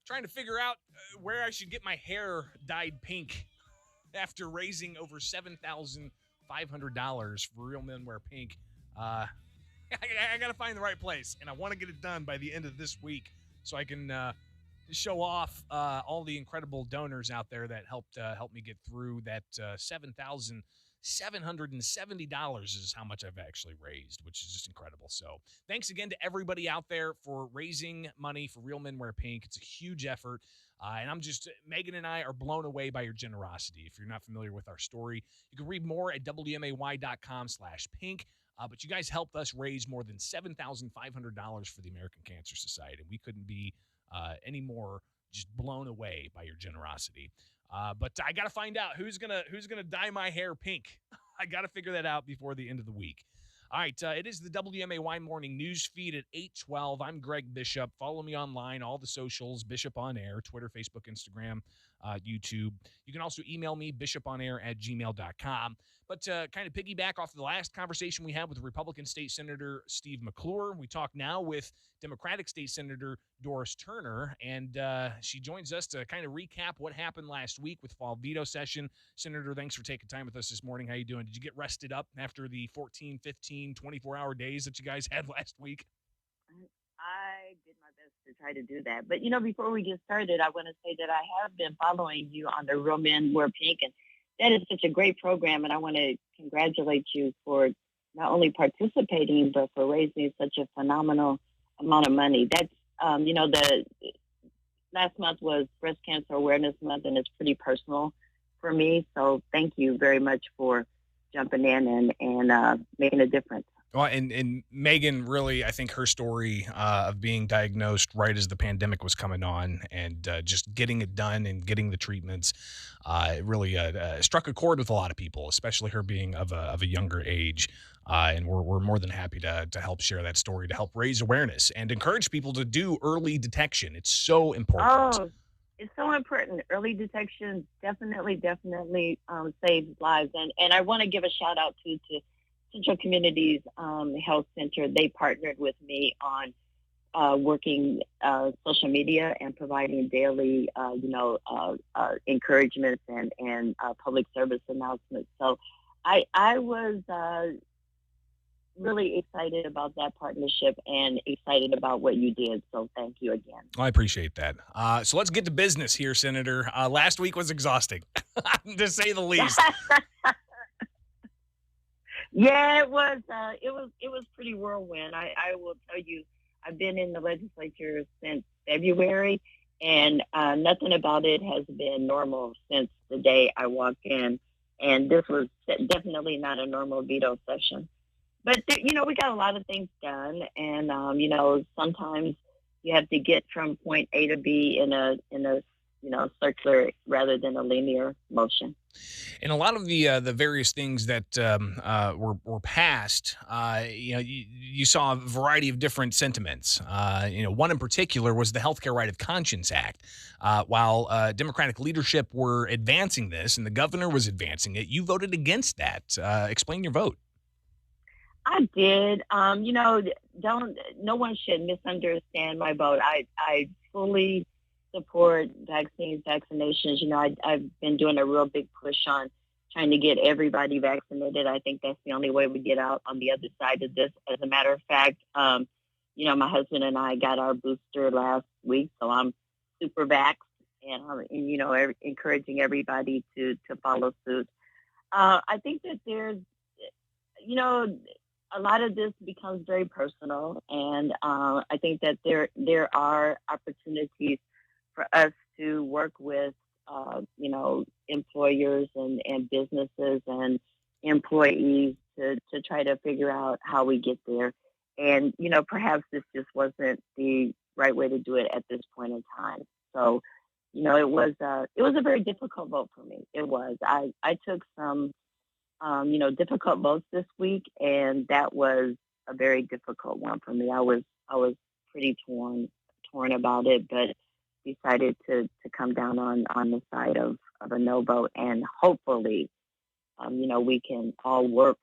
trying to figure out where I should get my hair dyed pink after raising over $7,500 for Real Men Wear Pink. I got to find the right place, and I want to get it done by the end of this week so I can show off all the incredible donors out there that helped me get through that. $7,770 is how much I've actually raised, which is just incredible. So thanks again to everybody out there for raising money for Real Men Wear Pink. It's a huge effort. And Megan and I are blown away by your generosity. If you're not familiar with our story, you can read more at WMAY.com/pink. But you guys helped us raise more than $7,500 for the American Cancer Society. We couldn't be any more just blown away by your generosity. But I got to find out who's gonna dye my hair pink. I got to figure that out before the end of the week. All right, it is the WMAY Morning News Feed at 8:12. I'm Greg Bishop. Follow me online, all the socials, Bishop On Air, Twitter, Facebook, Instagram, YouTube. You can also email me, bishoponair@gmail.com. But to kind of piggyback off the last conversation we had with Republican State Senator Steve McClure, we talk now with Democratic State Senator Doris Turner, and she joins us to kind of recap what happened last week with fall veto session. Senator, thanks for taking time with us this morning. How you doing? Did you get rested up after the 14, 15, 24-hour days that you guys had last week? I did my best to try to do that. But, before we get started, I want to say that I have been following you on the Real Men Wear Pink, and that is such a great program, and I want to congratulate you for not only participating, but for raising such a phenomenal amount of money. That's, the last month was Breast Cancer Awareness Month, and it's pretty personal for me. So thank you very much for jumping in and making a difference. Well, and Megan, really, I think her story of being diagnosed right as the pandemic was coming on and just getting it done and getting the treatments, it really struck a chord with a lot of people, especially her being of a younger age. And we're more than happy to help share that story, to help raise awareness and encourage people to do early detection. It's so important. Oh, it's so important. Early detection definitely saves lives. And I want to give a shout out to Central Communities Health Center. They partnered with me on working social media and providing daily, encouragements and public service announcements. So I was really excited about that partnership and excited about what you did. So thank you again. I appreciate that. So let's get to business here, Senator. Last week was exhausting, to say the least. Yeah, it was pretty whirlwind. I will tell you, I've been in the legislature since February, and nothing about it has been normal since the day I walked in. And this was definitely not a normal veto session. But we got a lot of things done, and sometimes you have to get from point A to B in a circular rather than a linear motion. And a lot of the various things that were passed, you saw a variety of different sentiments. One in particular was the Healthcare Right of Conscience Act. While Democratic leadership were advancing this and the governor was advancing it, you voted against that. Explain your vote. I did. No one should misunderstand my vote. I fully support vaccines, vaccinations. I've been doing a real big push on trying to get everybody vaccinated. I think that's the only way we get out on the other side of this. As a matter of fact, my husband and I got our booster last week, so I'm super vaxxed, and I'm, encouraging everybody to follow suit. I think that there's, a lot of this becomes very personal, and I think that there are opportunities for us to work with, employers and businesses and employees to try to figure out how we get there. And, perhaps this just wasn't the right way to do it at this point in time. So, it was a very difficult vote for me. It was. I took some, difficult votes this week, and that was a very difficult one for me. I was pretty torn about it, but decided to come down on the side of a no vote, and hopefully, we can all work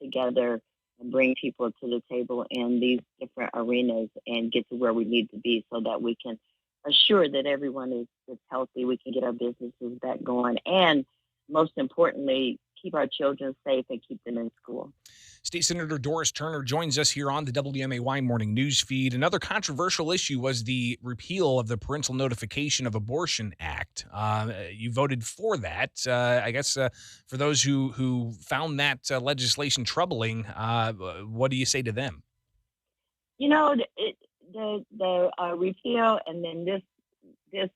together and bring people to the table in these different arenas and get to where we need to be so that we can assure that everyone is healthy, we can get our businesses back going, and most importantly, keep our children safe and keep them in school. State Senator Doris Turner joins us here on the WMAY morning news feed. Another controversial issue was the repeal of the Parental Notification of Abortion Act. You voted for that. I guess for those who found that legislation troubling, what do you say to them? You know, the repeal and then this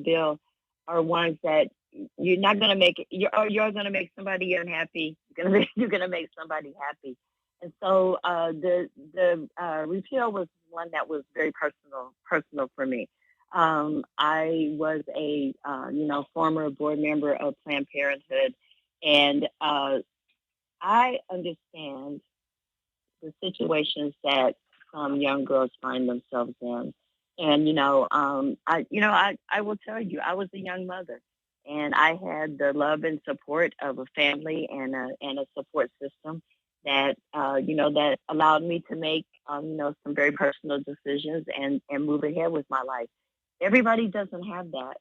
bill are ones that you're not going to make it. You're going to make somebody unhappy. You're going to make somebody happy. And so the repeal was one that was very personal for me. I was a former board member of Planned Parenthood, and I understand the situations that some young girls find themselves in. And I will tell you, I was a young mother, and I had the love and support of a family and a support system that that allowed me to make some very personal decisions and move ahead with my life. Everybody doesn't have that.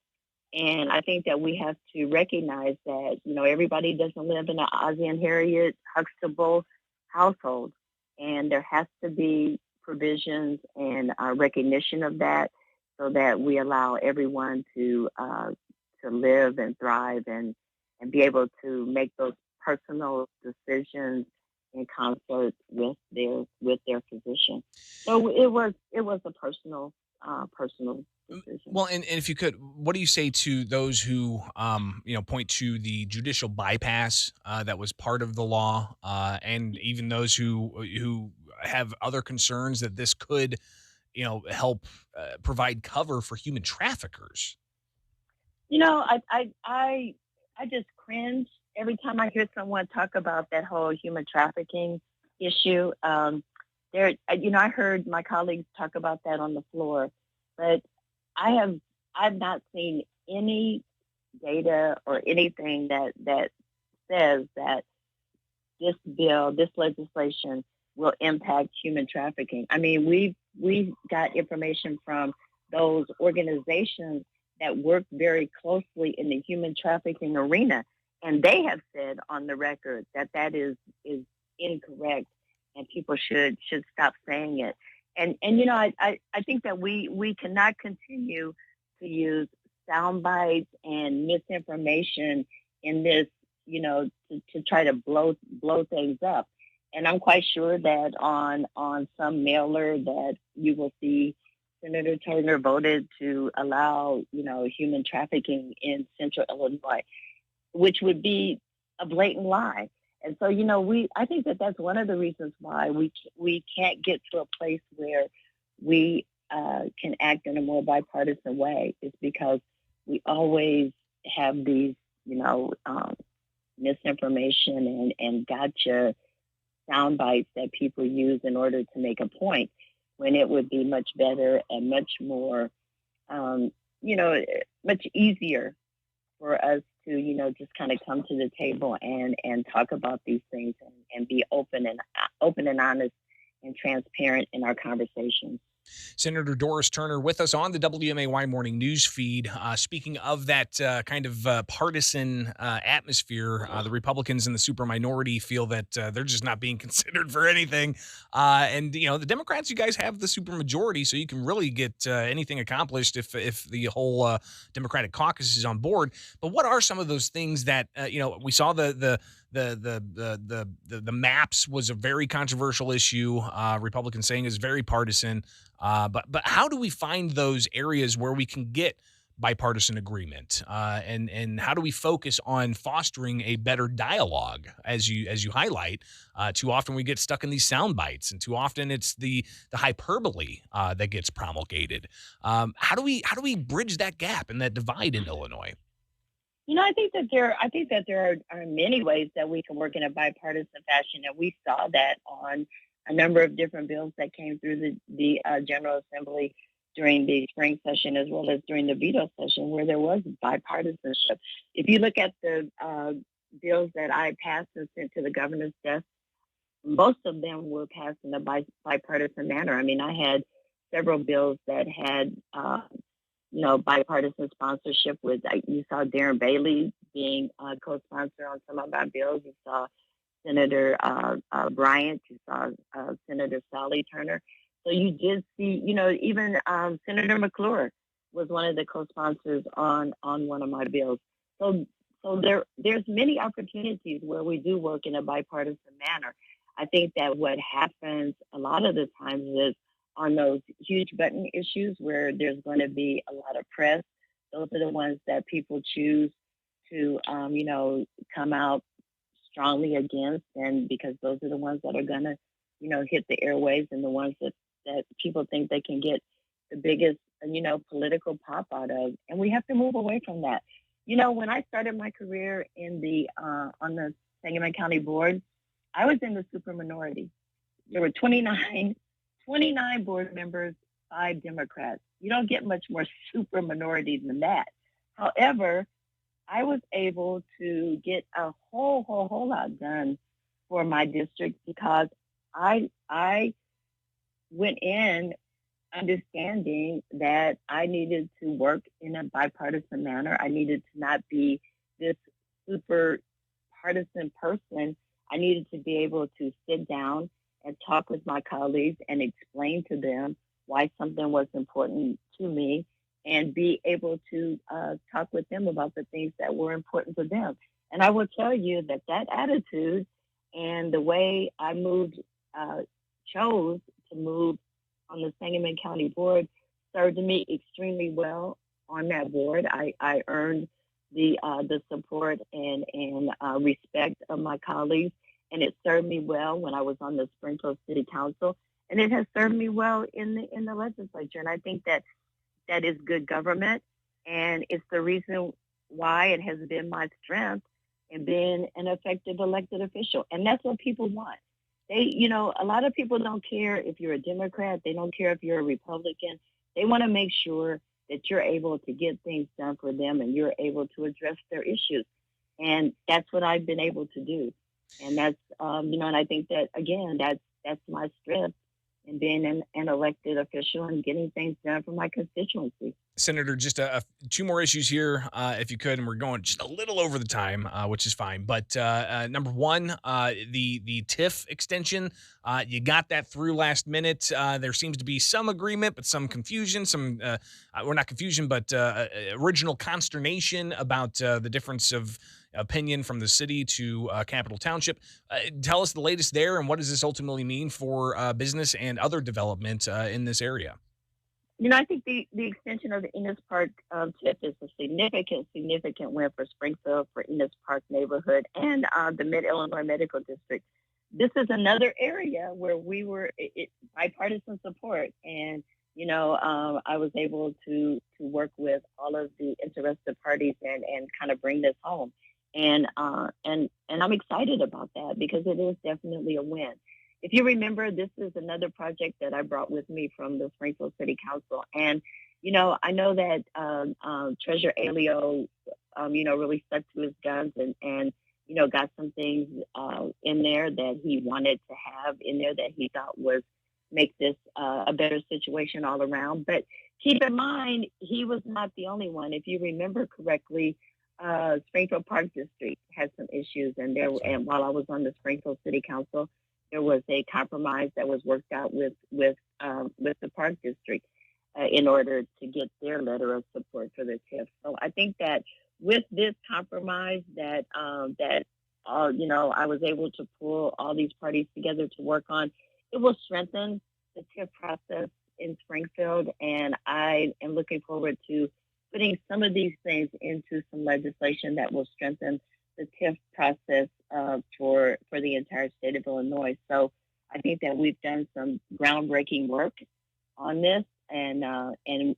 And I think that we have to recognize that, everybody doesn't live in an Ozzie and Harriet Huxtable household. And there has to be provisions and recognition of that so that we allow everyone to live and thrive and be able to make those personal decisions in concert with their physician. So it was a personal decision. Well, and if you could, what do you say to those who, point to the judicial bypass that was part of the law, and even those who have other concerns that this could, help provide cover for human traffickers? I just cringe every time I hear someone talk about that whole human trafficking issue. I heard my colleagues talk about that on the floor, but I've not seen any data or anything that says that this legislation will impact human trafficking. I mean, we've got information from those organizations that work very closely in the human trafficking arena, and they have said on the record that is incorrect, and people should stop saying it. And I think that we cannot continue to use sound bites and misinformation in this, to try to blow things up. And I'm quite sure that on some mailer that you will see Senator Turner voted to allow, human trafficking in Central Illinois, which would be a blatant lie. And so, I think that that's one of the reasons why we can't get to a place where we can act in a more bipartisan way, is because we always have these, misinformation and gotcha sound bites that people use in order to make a point, when it would be much better and much more, much easier for us to, just kind of come to the table and talk about these things and be open and honest and transparent in our conversations. Senator Doris Turner with us on the WMAY morning news feed. Speaking of that kind of partisan atmosphere, the Republicans and the super minority feel that they're just not being considered for anything. And the Democrats, you guys have the super majority, so you can really get anything accomplished if the whole Democratic caucus is on board. But what are some of those things that we saw the maps was a very controversial issue. Republicans saying is very partisan. But how do we find those areas where we can get bipartisan agreement? And how do we focus on fostering a better dialogue? As you highlight, too often we get stuck in these sound bites, and too often it's the hyperbole that gets promulgated. How do we bridge that gap and that divide in Illinois? I think that there are many ways that we can work in a bipartisan fashion, and we saw that on a number of different bills that came through the General Assembly during the spring session, as well as during the veto session, where there was bipartisanship. If you look at the bills that I passed and sent to the governor's desk, most of them were passed in a bipartisan manner. I mean, I had several bills that had bipartisan sponsorship with, you saw Darren Bailey being co-sponsor on some of our bills. You saw Senator Bryant. You saw Senator Sally Turner. So you did see, even Senator McClure was one of the co-sponsors on one of my bills. So there's many opportunities where we do work in a bipartisan manner. I think that what happens a lot of the times is on those huge button issues where there's going to be a lot of press. Those are the ones that people choose to, come out strongly against, and because those are the ones that are going to, hit the airwaves, and the ones that people think they can get the biggest, political pop out of. And we have to move away from that. When I started my career in the on the Sangamon County Board, I was in the super minority. There were 29 board members, 5 Democrats. You don't get much more super minority than that. However, I was able to get a whole lot done for my district because I went in understanding that I needed to work in a bipartisan manner. I needed to not be this super partisan person. I needed to be able to sit down and talk with my colleagues and explain to them why something was important to me, and be able to talk with them about the things that were important to them. And I will tell you that attitude and the way I chose to move on the Sangamon County Board served me extremely well on that board. I earned the support and respect of my colleagues, and it served me well when I was on the Springfield City Council, and it has served me well in the legislature. And I think that is good government, and it's the reason why it has been my strength in being an effective elected official. And that's what people want. A lot of people don't care if you're a Democrat. They don't care if you're a Republican. They want to make sure that you're able to get things done for them and you're able to address their issues. And that's what I've been able to do. And that's, and I think that, again, that's my strength in being an elected official and getting things done for my constituency. Senator, just two more issues here, if you could, and we're going just a little over the time, which is fine. But number one, the TIF extension, you got that through last minute. There seems to be some agreement, but some confusion, or not confusion, but original consternation about the difference of opinion from the city to Capital Township. Tell us the latest there, and what does this ultimately mean for business and other development in this area? I think the extension of the Enos Park TIF is a significant win for Springfield, for Enos Park neighborhood, and the Mid-Illinois Medical District. This is another area where we were bipartisan support, and I was able to work with all of the interested parties and kind of bring this home, and I'm excited about that because it is definitely a win. If you remember, this is another project that I brought with me from the Springfield City Council. And, I know that Treasurer Alio, really stuck to his guns and got some things in there that he wanted to have in there that he thought was make this a better situation all around. But keep in mind, he was not the only one. If you remember correctly, Springfield Park District had some issues, and while I was on the Springfield City Council, there was a compromise that was worked out with the Park District in order to get their letter of support for the TIF. So I think that with this compromise that I was able to pull all these parties together to work on, it will strengthen the TIF process in Springfield, and I am looking forward to putting some of these things into some legislation that will strengthen the TIF process for the entire state of Illinois. So I think that we've done some groundbreaking work on this, and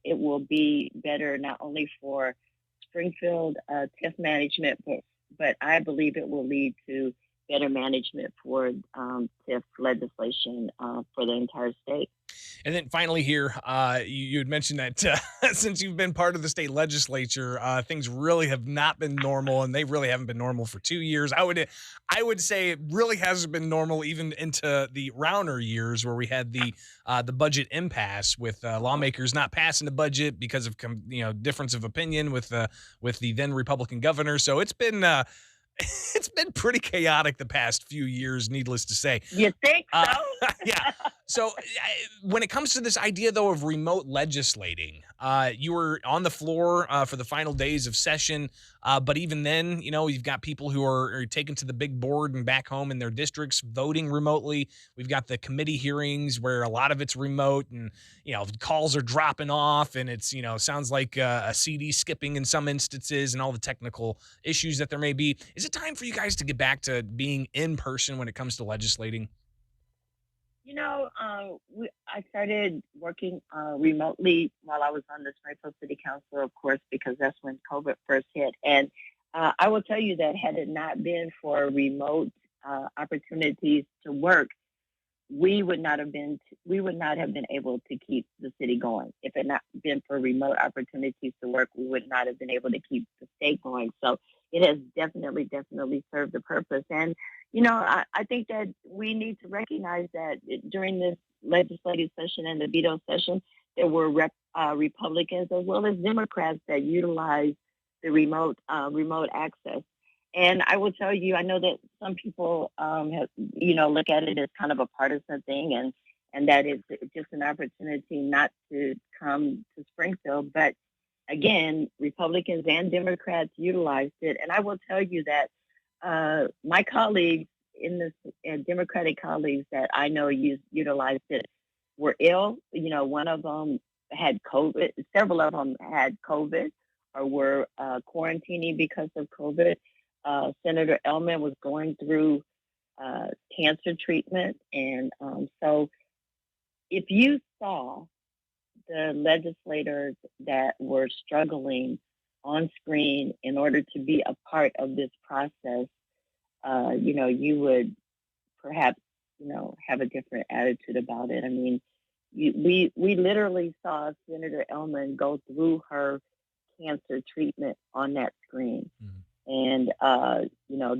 it will be better not only for Springfield TIF management, but I believe it will lead to better management for TIF legislation for the entire state. And then finally here, you had mentioned that since you've been part of the state legislature, things really have not been normal, and they really haven't been normal for 2 years. I would say it really hasn't been normal even into the Rauner years, where we had the budget impasse with lawmakers not passing the budget because of difference of opinion with the then Republican governor. So it's been it's been pretty chaotic the past few years, needless to say. You think so? Yeah. So when it comes to this idea, though, of remote legislating, you were on the floor for the final days of session. But even then, you've got people who are taken to the big board and back home in their districts voting remotely. We've got the committee hearings where a lot of it's remote, and, calls are dropping off, and it's, sounds like a CD skipping in some instances, and all the technical issues that there may be. Is it time for you guys to get back to being in person when it comes to legislating? I started working remotely while I was on the Springfield City Council, of course, because that's when COVID first hit. And I will tell you that had it not been for remote opportunities to work, we would not have been able to keep the city going. If it had not been for remote opportunities to work, we would not have been able to keep the state going. So it has definitely served the purpose. And I think that we need to recognize that during this legislative session and the veto session, there were Republicans as well as Democrats that utilized the remote access. And I will tell you, I know that some people look at it as kind of a partisan thing, and that it's just an opportunity not to come to Springfield. But again, Republicans and Democrats utilized it. And I will tell you that my colleagues in this Democratic colleagues that I know utilized it were ill. One of them had COVID. Several of them had COVID or were quarantining because of COVID. Senator Ellman was going through cancer treatment. And so if you saw the legislators that were struggling on screen in order to be a part of this process, you would perhaps, have a different attitude about it. I mean, we literally saw Senator Ellman go through her cancer treatment on that screen. Mm-hmm. And,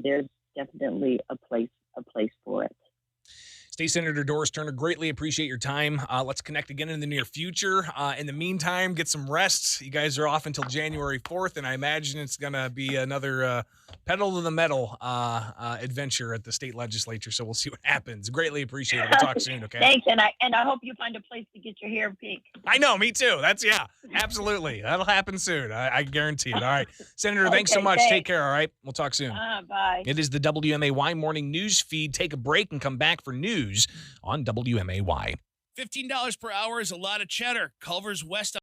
there's definitely a place for it. State Senator Doris Turner, greatly appreciate your time. Let's connect again in the near future. In the meantime, get some rest. You guys are off until January 4th, and I imagine it's going to be another pedal to the metal adventure at the state legislature, so we'll see what happens. Greatly appreciate it. We'll talk soon, okay? Thanks, and I hope you find a place to get your hair pink. I know, me too. Absolutely. That'll happen soon. I guarantee it. All right. Senator, thanks so much. Thanks. Take care, all right? We'll talk soon. Bye. It is the WMAY morning news feed. Take a break and come back for news on WMAY. $15 per hour is a lot of cheddar. Culver's West